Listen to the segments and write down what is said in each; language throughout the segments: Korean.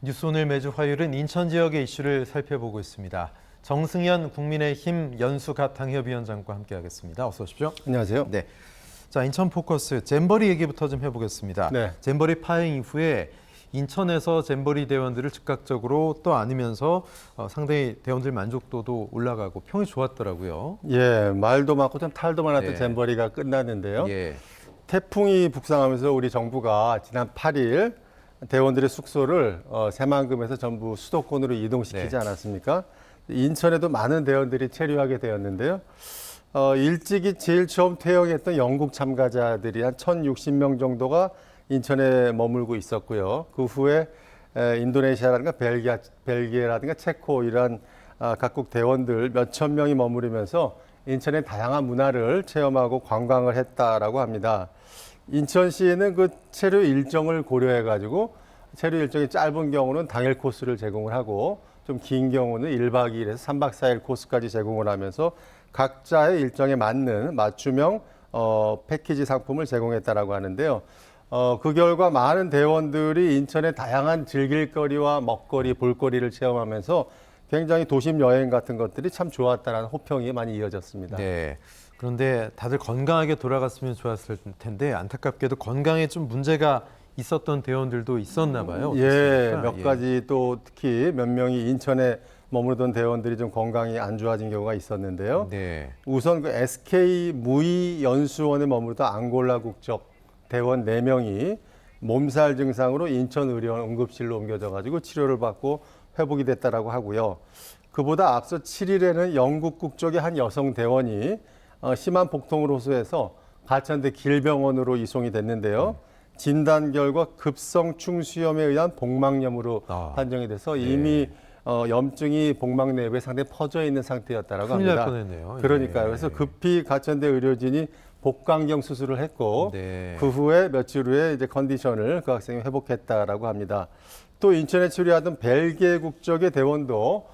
뉴스 오늘 매주 화요일은 인천 지역의 이슈를 살펴보고 있습니다. 정승현 국민의힘 연수갑 당협위원장과 함께하겠습니다. 어서 오십시오. 안녕하세요. 네. 자, 인천 포커스 잼버리 얘기부터 좀 해보겠습니다. 네. 잼버리 파행 이후에 인천에서 잼버리 대원들을 즉각적으로 떠안으면서 상당히 대원들 만족도도 올라가고 평이 좋았더라고요. 예, 말도 많고 좀 탈도 많았던 네. 잼버리가 끝났는데요. 예. 태풍이 북상하면서 우리 정부가 지난 8일 대원들의 숙소를 새만금에서 전부 수도권으로 이동시키지 네. 않았습니까? 인천에도 많은 대원들이 체류하게 되었는데요. 일찍이 제일 처음 퇴영했던 영국 참가자들이 한 1,060명 정도가 인천에 머물고 있었고요. 그 후에 인도네시아라든가 벨기에라든가 체코 이런 각국 대원들 몇천 명이 머무르면서 인천의 다양한 문화를 체험하고 관광을 했다라고 합니다. 인천시는 그 체류 일정을 고려해가지고 체류 일정이 짧은 경우는 당일 코스를 제공을 하고 좀 긴 경우는 1박 2일에서 3박 4일 코스까지 제공을 하면서 각자의 일정에 맞는 맞춤형 패키지 상품을 제공했다라고 하는데요. 그 결과 많은 대원들이 인천의 다양한 즐길거리와 먹거리, 볼거리를 체험하면서 굉장히 도심 여행 같은 것들이 참 좋았다라는 호평이 많이 이어졌습니다. 네. 그런데 다들 건강하게 돌아갔으면 좋았을 텐데 안타깝게도 건강에 좀 문제가 있었던 대원들도 있었나 봐요. 예, 어떻습니까? 몇 가지 또 특히 몇 명이 인천에 머무르던 대원들이 좀 건강이 안 좋아진 경우가 있었는데요. 네. 우선 그 SK 무의 연수원에 머무르던 앙골라 국적 대원 4명이 몸살 증상으로 인천의료원 응급실로 옮겨져 가지고 치료를 받고 회복이 됐다라고 하고요. 그보다 앞서 7일에는 영국 국적의 한 여성 대원이 심한 복통을 호소해서 가천대 길병원으로 이송이 됐는데요. 진단 결과 급성 충수염에 의한 복막염으로 판정이 돼서 이미 염증이 복막 내부에 상당히 퍼져 있는 상태였다라고 큰일 날 합니다. 뻔했네요. 그러니까요. 예. 그래서 급히 가천대 의료진이 복강경 수술을 했고 네. 그 후에 며칠 후에 이제 컨디션을 그 학생이 회복했다라고 합니다. 또 인천에 치료하던 벨기에 국적의 대원도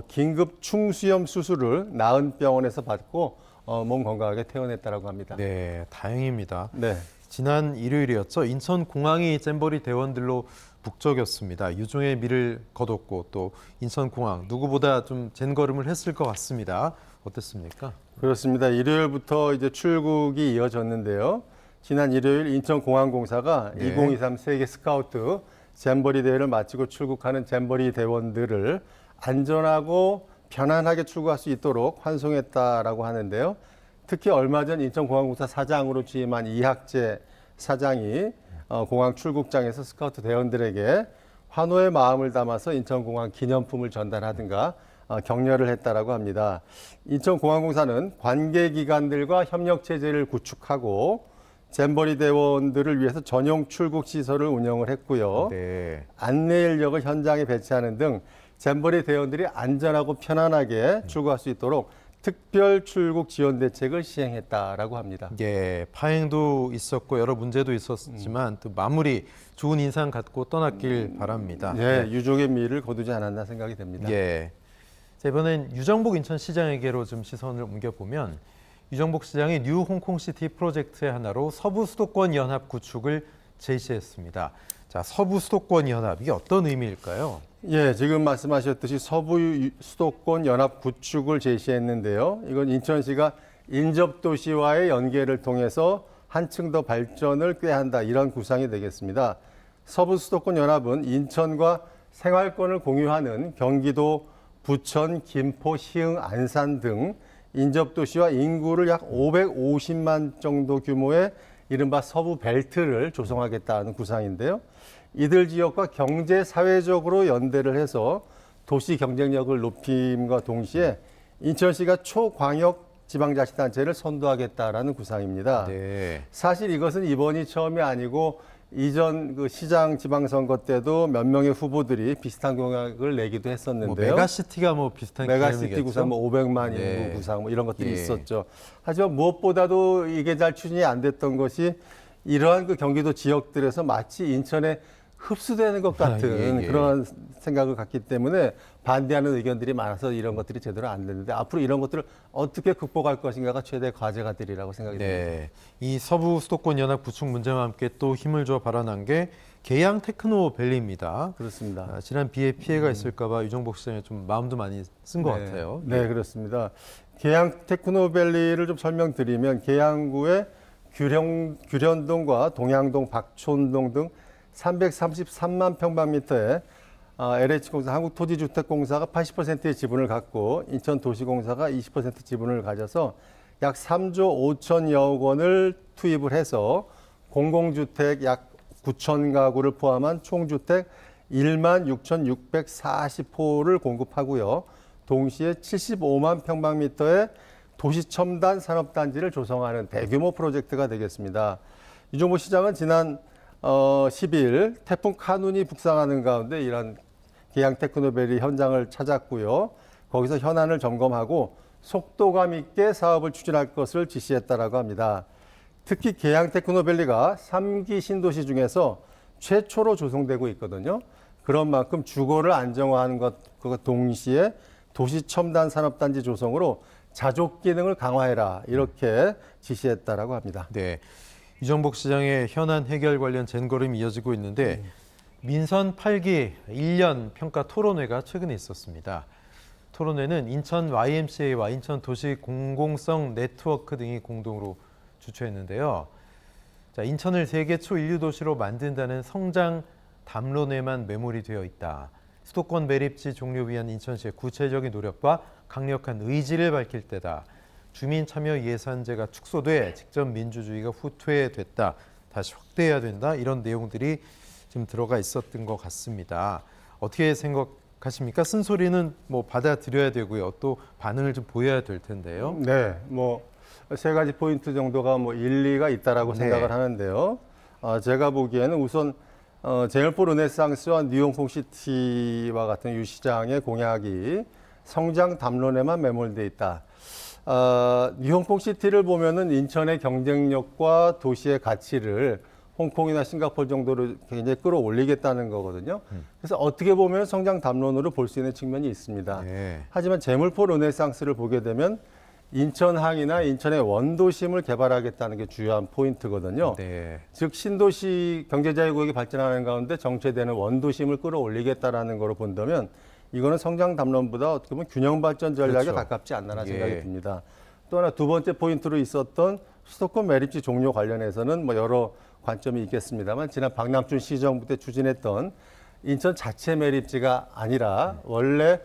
긴급 충수염 수술을 나은 병원에서 받고 몸 건강하게 퇴원했다라고 합니다. 네, 다행입니다. 네. 지난 일요일이었죠. 인천 공항이 잼버리 대원들로 북적였습니다. 유종의 미를 거뒀고 또 인천 공항 누구보다 좀 젠걸음을 했을 것 같습니다. 어땠습니까? 그렇습니다. 일요일부터 이제 출국이 이어졌는데요. 지난 일요일 인천공항공사가 네. 2023 세계 스카우트 잼버리 대회를 마치고 출국하는 잼버리 대원들을 안전하고 편안하게 출국할 수 있도록 환송했다라고 하는데요. 특히 얼마 전 인천공항공사 사장으로 취임한 이학재 사장이 공항 출국장에서 스카우트 대원들에게 환호의 마음을 담아서 인천공항 기념품을 전달하든가 격려를 했다라고 합니다. 인천공항공사는 관계기관들과 협력체제를 구축하고 잼버리 대원들을 위해서 전용 출국 시설을 운영을 했고요. 네. 안내 인력을 현장에 배치하는 등 잼버리 대원들이 안전하고 편안하게 출국할 수 있도록 특별 출국 지원 대책을 시행했다라고 합니다. 예, 파행도 있었고 여러 문제도 있었지만 또 마무리 좋은 인상 갖고 떠났길 바랍니다. 예, 유족의 미를 거두지 않았나 생각이 됩니다. 예. 자, 이번엔 유정복 인천시장에게로 좀 시선을 옮겨보면 유정복 시장이 뉴 홍콩시티 프로젝트의 하나로 서부 수도권 연합 구축을 제시했습니다. 자, 서부 수도권 연합 이게 어떤 의미일까요? 예, 지금 말씀하셨듯이 서부 수도권 연합 구축을 제시했는데요. 이건 인천시가 인접도시와의 연계를 통해서 한층 더 발전을 꾀한다 이런 구상이 되겠습니다. 서부 수도권 연합은 인천과 생활권을 공유하는 경기도 부천, 김포, 시흥, 안산 등 인접도시와 인구를 약 550만 정도 규모의 이른바 서부 벨트를 조성하겠다는 구상인데요. 이들 지역과 경제 사회적으로 연대를 해서 도시 경쟁력을 높임과 동시에 인천시가 초광역 지방자치단체를 선도하겠다라는 구상입니다. 네. 사실 이것은 이번이 처음이 아니고 이전 그 시장 지방선거 때도 몇 명의 후보들이 비슷한 공약을 내기도 했었는데요. 메가시티가 비슷한 메가시티 개념이겠죠? 구상, 500만 인구 네. 구상 이런 것들이 예. 있었죠. 하지만 무엇보다도 이게 잘 추진이 안 됐던 것이 이러한 그 경기도 지역들에서 마치 인천에 흡수되는 것 같은 예. 그런 생각을 갖기 때문에 반대하는 의견들이 많아서 이런 것들이 제대로 안 됐는데 앞으로 이런 것들을 어떻게 극복할 것인가가 최대 과제가 되리라고 생각이 듭니다. 네. 이 서부 수도권 연합 구축 문제와 함께 또 힘을 줘 발언한 게 계양 테크노밸리입니다. 그렇습니다. 지난 비에 피해가 있을까봐 유정복 시장이 좀 마음도 많이 쓴 것 같아요. 네, 그렇습니다. 계양 테크노밸리를 좀 설명드리면 계양구의 규련동과 동양동, 박촌동 등 333만 평방미터에 LH공사 한국토지주택공사가 80%의 지분을 갖고 인천도시공사가 20% 지분을 가져서 약 3조 5천여억 원을 투입을 해서 공공주택 약 9천 가구를 포함한 총주택 1만 6,640호를 공급하고요. 동시에 75만 평방미터의 도시첨단 산업단지를 조성하는 대규모 프로젝트가 되겠습니다. 유정복 시장은 지난 12일 태풍 카눈이 북상하는 가운데 이런 계양 테크노밸리 현장을 찾았고요. 거기서 현안을 점검하고 속도감 있게 사업을 추진할 것을 지시했다라고 합니다. 특히 계양 테크노밸리가 3기 신도시 중에서 최초로 조성되고 있거든요. 그런 만큼 주거를 안정화하는 것과 동시에 도시 첨단 산업단지 조성으로 자족 기능을 강화해라 이렇게 지시했다라고 합니다. 네, 유정복 시장의 현안 해결 관련 쟁걸음이 이어지고 있는데 민선 8기 1년 평가 토론회가 최근에 있었습니다. 토론회는 인천 YMCA와 인천 도시 공공성 네트워크 등이 공동으로 주최했는데요. 자, 인천을 세계 초인류 도시로 만든다는 성장 담론에만 매몰이 되어 있다. 수도권 매립지 종료 위한 인천시의 구체적인 노력과 강력한 의지를 밝힐 때다. 주민 참여 예산제가 축소돼 직접 민주주의가 후퇴됐다. 다시 확대해야 된다. 이런 내용들이 지금 들어가 있었던 것 같습니다. 어떻게 생각하십니까? 쓴소리는 뭐 받아들여야 되고요. 또 반응을 좀 보여야 될 텐데요. 네, 뭐 세 가지 포인트 정도가 뭐 일리가 있다라고 생각을 하는데요. 제가 보기에는 우선 제일포 르네상스와 뉴홍콩시티와 같은 유 시장의 공약이 성장 담론에만 매몰돼 있다. 뉴홍콩시티를 보면은 인천의 경쟁력과 도시의 가치를 홍콩이나 싱가포르 정도로 굉장히 끌어올리겠다는 거거든요. 그래서 어떻게 보면 성장 담론으로 볼 수 있는 측면이 있습니다. 네. 하지만 제물포 르네상스를 보게 되면 인천항이나 인천의 원도심을 개발하겠다는 게 주요한 포인트거든요. 네. 즉 신도시 경제자유구역이 발전하는 가운데 정체되는 원도심을 끌어올리겠다라는 거로 본다면 이거는 성장 담론보다 어떻게 보면 균형 발전 전략에 그렇죠. 가깝지 않나라는 예. 생각이 듭니다. 또 하나 두 번째 포인트로 있었던 수도권 매립지 종료 관련해서는 뭐 여러 관점이 있겠습니다만 지난 박남춘 시정부 때 추진했던 인천 자체 매립지가 아니라 원래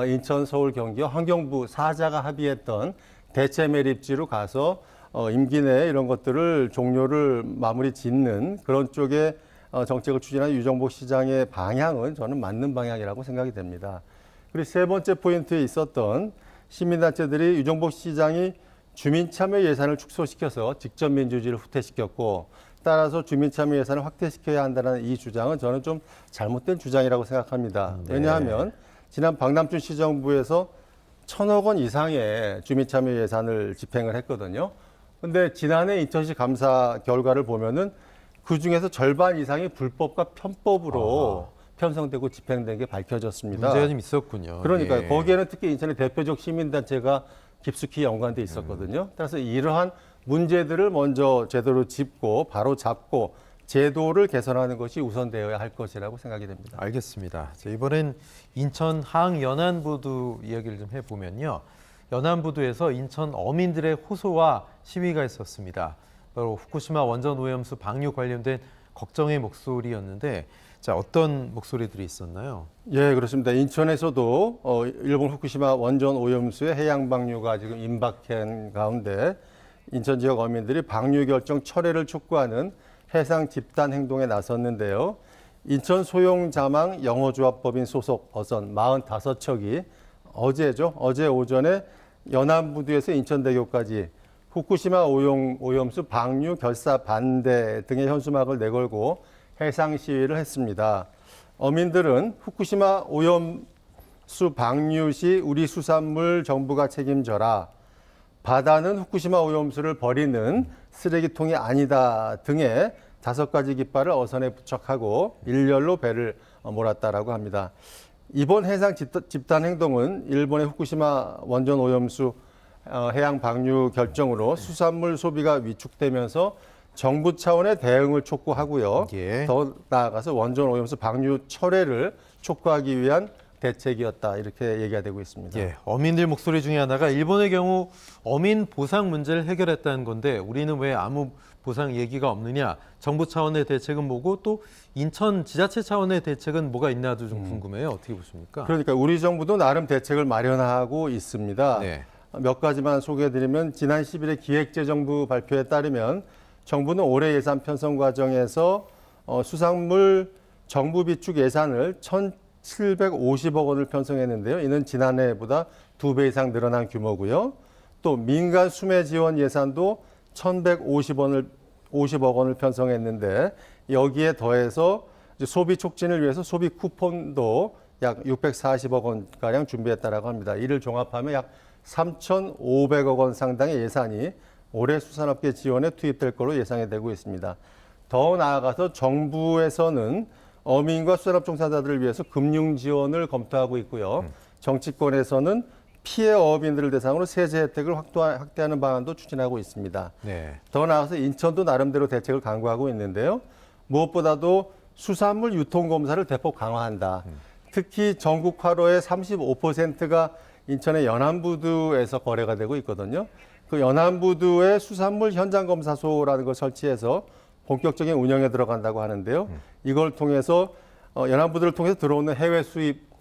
인천, 서울, 경기와 환경부 4자가 합의했던 대체 매립지로 가서 임기 내에 이런 것들을 종료를 마무리 짓는 그런 쪽의 정책을 추진한 유정복 시장의 방향은 저는 맞는 방향이라고 생각이 됩니다. 그리고 세 번째 포인트에 있었던 시민단체들이 유정복 시장이 주민참여 예산을 축소시켜서 직접 민주주의를 후퇴시켰고 따라서 주민참여 예산을 확대시켜야 한다는 이 주장은 저는 좀 잘못된 주장이라고 생각합니다. 네. 왜냐하면 지난 박남춘 시정부에서 1,000억 원 이상의 주민참여 예산을 집행을 했거든요. 근데 지난해 인천시 감사 결과를 보면은 그 중에서 절반 이상이 불법과 편법으로 편성되고 집행된 게 밝혀졌습니다. 문제가 좀 있었군요. 그러니까요. 예. 거기에는 특히 인천의 대표적 시민단체가 깊숙이 연관돼 있었거든요. 따라서 이러한 문제들을 먼저 제대로 짚고 바로 잡고 제도를 개선하는 것이 우선되어야 할 것이라고 생각이 됩니다. 알겠습니다. 자, 이번엔 인천 항 연안부두 이야기를 좀 해보면요. 연안부두에서 인천 어민들의 호소와 시위가 있었습니다. 바로 후쿠시마 원전 오염수 방류 관련된 걱정의 목소리였는데 자, 어떤 목소리들이 있었나요? 예, 그렇습니다. 인천에서도 일본 후쿠시마 원전 오염수의 해양 방류가 지금 임박한 가운데 인천 지역 어민들이 방류 결정 철회를 촉구하는 해상 집단 행동에 나섰는데요. 인천 소용자망 영어조합법인 소속 어선 45척이 어제 오전에 연안부두에서 인천대교까지 후쿠시마 오염수 방류 결사 반대 등의 현수막을 내걸고 해상 시위를 했습니다. 어민들은 후쿠시마 오염수 방류 시 우리 수산물 정부가 책임져라. 바다는 후쿠시마 오염수를 버리는 쓰레기통이 아니다 등의 5가지 깃발을 어선에 부착하고 일렬로 배를 몰았다라고 합니다. 이번 해상 집단 행동은 일본의 후쿠시마 원전 오염수 해양 방류 결정으로 수산물 소비가 위축되면서 정부 차원의 대응을 촉구하고요. 예. 더 나아가서 원전 오염수 방류 철회를 촉구하기 위한 대책이었다 이렇게 얘기가 되고 있습니다. 예, 어민들 목소리 중에 하나가 일본의 경우 어민 보상 문제를 해결했다는 건데 우리는 왜 아무 보상 얘기가 없느냐? 정부 차원의 대책은 뭐고 또 인천 지자체 차원의 대책은 뭐가 있나도 좀 궁금해요. 어떻게 보십니까? 그러니까 우리 정부도 나름 대책을 마련하고 있습니다. 네. 몇 가지만 소개해드리면 지난 10일에 기획재정부 발표에 따르면 정부는 올해 예산 편성 과정에서 수산물 정부 비축 예산을 1,750억 원을 편성했는데요. 이는 지난해보다 2배 이상 늘어난 규모고요. 또 민간 수매 지원 예산도 1,150억 원을 편성했는데 여기에 더해서 이제 소비 촉진을 위해서 소비 쿠폰도 약 640억 원가량 준비했다라고 합니다. 이를 종합하면 약 3,500억 원 상당의 예산이 올해 수산업계 지원에 투입될 것으로 예상이 되고 있습니다. 더 나아가서 정부에서는 어민과 수산업 종사자들을 위해서 금융 지원을 검토하고 있고요. 정치권에서는 피해 어민들을 대상으로 세제 혜택을 확대하는 방안도 추진하고 있습니다. 네. 더 나아가서 인천도 나름대로 대책을 강구하고 있는데요. 무엇보다도 수산물 유통 검사를 대폭 강화한다. 특히 전국 화로의 35%가 인천의 연안부두에서 거래가 되고 있거든요. 그 연안부두에 수산물 현장 검사소라는 걸 설치해서 본격적인 운영에 들어간다고 하는데요. 이걸 통해서 연안부두를 통해서 들어오는 해외 수입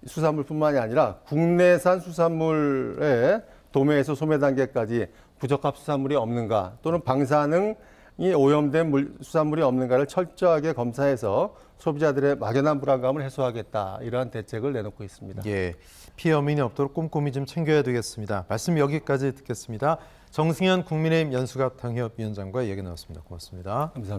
수산물뿐만이 아니라 국내산 수산물의 도매에서 소매 단계까지 부적합 수산물이 없는가 또는 방사능이 오염된 수산물이 없는가를 철저하게 검사해서 소비자들의 막연한 불안감을 해소하겠다 이러한 대책을 내놓고 있습니다. 예, 피해 어민이 없도록 꼼꼼히 좀 챙겨야 되겠습니다. 말씀 여기까지 듣겠습니다. 정승현 국민의힘 연수갑 당협위원장과 이야기 나눴습니다. 고맙습니다. 감사합니다.